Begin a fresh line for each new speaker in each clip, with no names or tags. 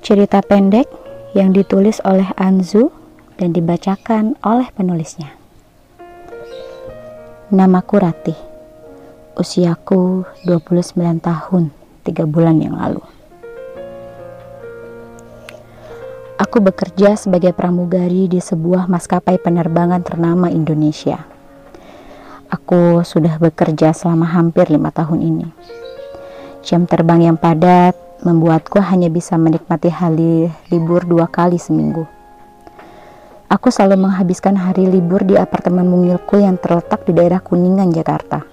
Cerita pendek yang ditulis oleh Anzu dan dibacakan oleh penulisnya. Namaku Ratih. Usiaku 29 tahun, 3 bulan yang lalu. Aku bekerja sebagai pramugari di sebuah maskapai penerbangan ternama Indonesia. Aku sudah bekerja selama hampir 5 tahun ini. Jam terbang yang padat membuatku hanya bisa menikmati hari libur 2 kali seminggu. Aku selalu menghabiskan hari libur di apartemen mungilku yang terletak di daerah Kuningan, Jakarta.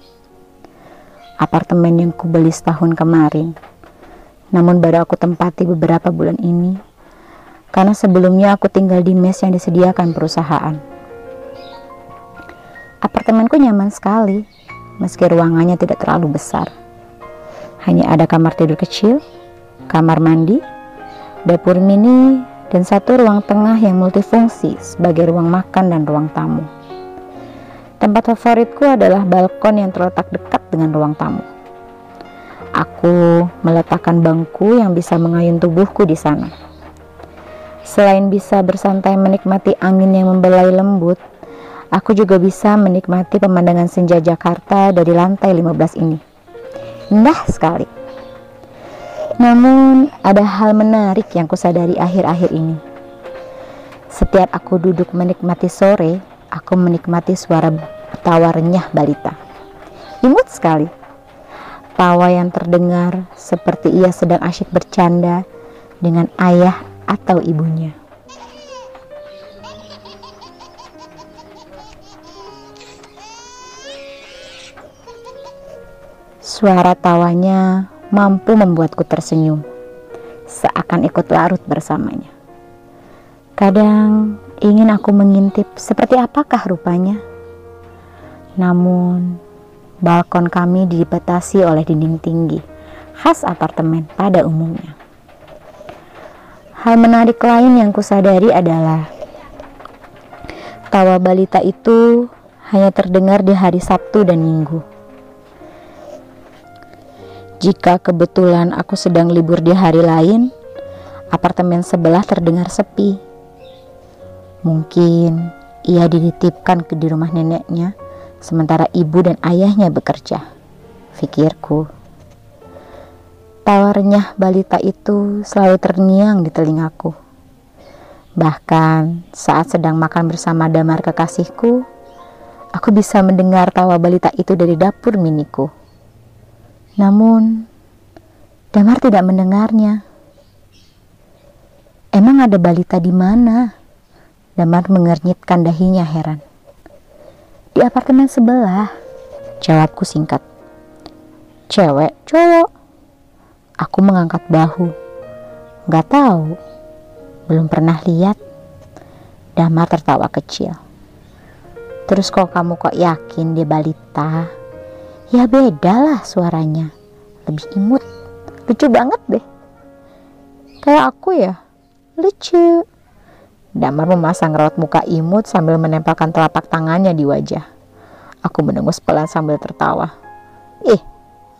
Apartemen yang kubeli setahun kemarin, namun baru aku tempati beberapa bulan ini, karena sebelumnya aku tinggal di mes yang disediakan perusahaan. Apartemenku nyaman sekali, meski ruangannya tidak terlalu besar. Hanya ada kamar tidur kecil, kamar mandi, dapur mini, dan satu ruang tengah yang multifungsi sebagai ruang makan dan ruang tamu. Tempat favoritku adalah balkon yang terletak dekat dengan ruang tamu. Aku meletakkan bangku yang bisa mengayun tubuhku di sana. Selain bisa bersantai menikmati angin yang membelai lembut, aku juga bisa menikmati pemandangan senja Jakarta dari lantai 15 ini. Indah sekali. Namun, ada hal menarik yang kusadari akhir-akhir ini. Setiap aku duduk menikmati sore, aku menikmati suara tawa renyah balita. Imut sekali. Tawa yang terdengar seperti ia sedang asyik bercanda dengan ayah atau ibunya. Suara tawanya mampu membuatku tersenyum, seakan ikut larut bersamanya. Kadang ingin aku mengintip seperti apakah rupanya. Namun, balkon kami dibatasi oleh dinding tinggi, khas apartemen pada umumnya. Hal menarik lain yang kusadari adalah tawa balita itu hanya terdengar di hari Sabtu dan Minggu. Jika kebetulan aku sedang libur di hari lain, apartemen sebelah terdengar sepi. Mungkin ia dititipkan di rumah neneknya, sementara ibu dan ayahnya bekerja, pikirku. Tawa renyah balita itu selalu terngiang di telingaku. Bahkan saat sedang makan bersama Damar kekasihku, aku bisa mendengar tawa balita itu dari dapur miniku. Namun, Damar tidak mendengarnya. Emang ada balita di mana? Damar mengernyitkan dahinya heran. Di apartemen sebelah, jawabku singkat. Cewek, cowok? Aku mengangkat bahu. Gak tahu, belum pernah lihat. Damar tertawa kecil. Terus kok kamu yakin dia balita? Ya bedalah suaranya, lebih imut, lucu banget deh. Kayak aku ya, lucu. Damar memasang raut muka imut sambil menempelkan telapak tangannya di wajah. Aku mendengus pelan sambil tertawa.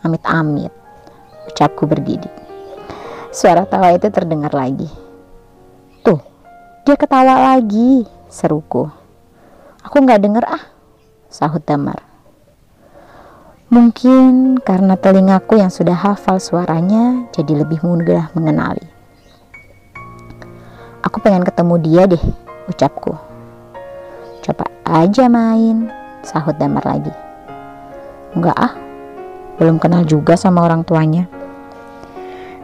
Amit-amit, ucapku bergidik. Suara tawa itu terdengar lagi. Tuh, dia ketawa lagi, seruku. Aku gak denger sahut Damar. Mungkin karena telingaku yang sudah hafal suaranya jadi lebih mudah mengenali. Aku pengen ketemu dia deh, ucapku. Coba aja main, sahut Damar lagi. Enggak belum kenal juga sama orang tuanya.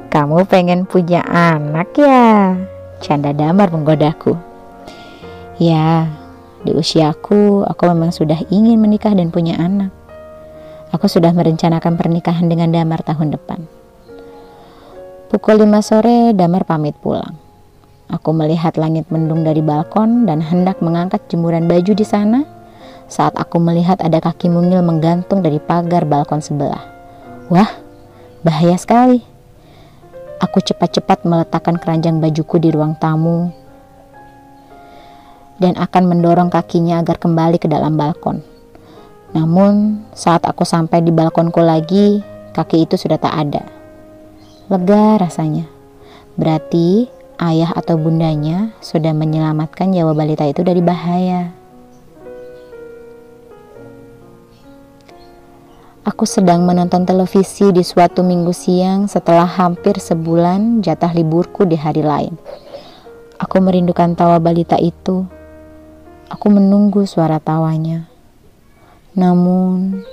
Kamu pengen punya anak ya? Canda Damar menggodaku. Ya, di usiaku aku memang sudah ingin menikah dan punya anak. Aku sudah merencanakan pernikahan dengan Damar tahun depan. Pukul 5 sore Damar pamit pulang. Aku melihat langit mendung dari balkon dan hendak mengangkat jemuran baju di sana saat aku melihat ada kaki mungil menggantung dari pagar balkon sebelah. Wah, bahaya sekali. Aku cepat-cepat meletakkan keranjang bajuku di ruang tamu dan akan mendorong kakinya agar kembali ke dalam balkon. Namun saat aku sampai di balkonku lagi, kaki itu sudah tak ada. Lega rasanya. Berarti ayah atau bundanya sudah menyelamatkan nyawa balita itu dari bahaya. Aku sedang menonton televisi di suatu minggu siang setelah hampir sebulan jatah liburku di hari lain. Aku merindukan tawa balita itu. Aku menunggu suara tawanya. Namun,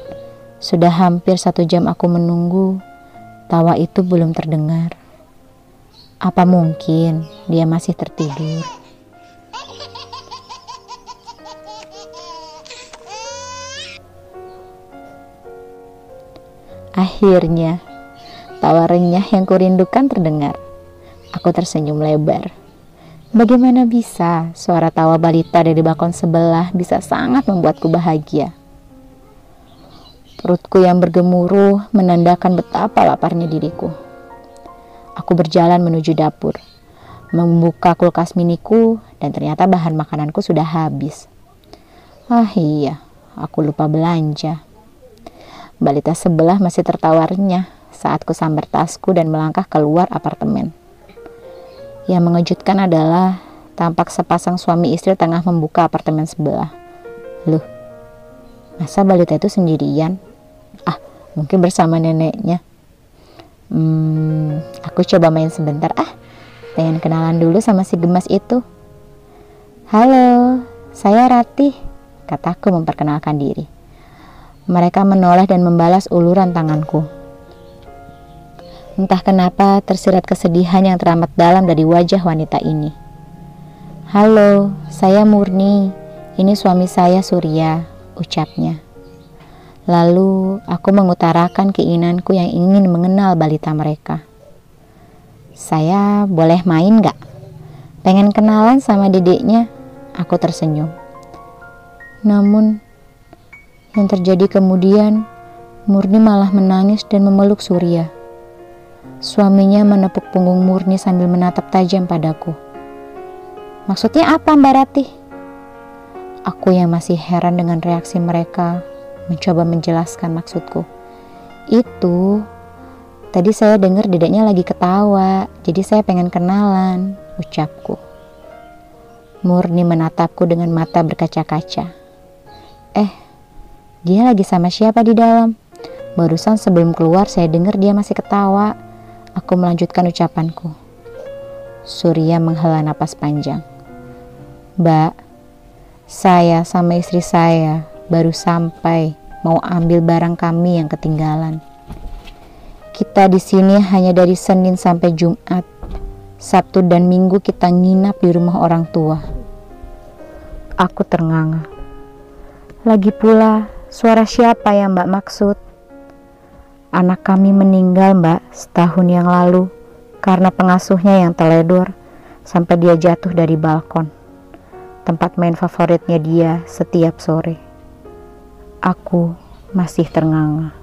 sudah hampir 1 jam aku menunggu, tawa itu belum terdengar. Apa mungkin dia masih tertidur? Akhirnya, tawa renyah yang kurindukan terdengar. Aku tersenyum lebar. Bagaimana bisa suara tawa balita dari balkon sebelah bisa sangat membuatku bahagia. Perutku yang bergemuruh menandakan betapa laparnya diriku. Aku berjalan menuju dapur, membuka kulkas miniku, dan ternyata bahan makananku sudah habis. Ah iya, aku lupa belanja. Balita sebelah masih tertawa renyah saat ku sambar tasku dan melangkah keluar apartemen. Yang mengejutkan adalah tampak sepasang suami istri tengah membuka apartemen sebelah. Loh, masa balita itu sendirian? Mungkin bersama neneknya. Aku coba main sebentar. Pengen kenalan dulu sama si gemas itu. Halo, saya Ratih, kataku memperkenalkan diri. Mereka menoleh dan membalas uluran tanganku. Entah kenapa tersirat kesedihan yang teramat dalam dari wajah wanita ini. Halo, saya Murni. Ini suami saya Surya, ucapnya. Lalu aku mengutarakan keinginanku yang ingin mengenal balita mereka. Saya boleh main gak? Pengen kenalan sama dedeknya, aku tersenyum. Namun, yang terjadi kemudian, Murni malah menangis dan memeluk Surya. Suaminya menepuk punggung Murni sambil menatap tajam padaku. Maksudnya apa, Mbak Ratih? Aku yang masih heran dengan reaksi mereka, mencoba menjelaskan maksudku. Itu, tadi saya dengar dedeknya lagi ketawa, jadi saya pengen kenalan, ucapku. Murni menatapku dengan mata berkaca-kaca. Dia lagi sama siapa di dalam? Barusan sebelum keluar saya dengar dia masih ketawa. Aku melanjutkan ucapanku. Surya menghela napas panjang. Mbak, saya sama istri saya baru sampai mau ambil barang kami yang ketinggalan. Kita di sini hanya dari Senin sampai Jumat. Sabtu dan Minggu kita nginap di rumah orang tua. Aku ternganga. Lagi pula, suara siapa yang Mbak maksud? Anak kami meninggal, Mbak, setahun yang lalu karena pengasuhnya yang teledor sampai dia jatuh dari balkon. Tempat main favoritnya dia setiap sore. Aku masih ternganga.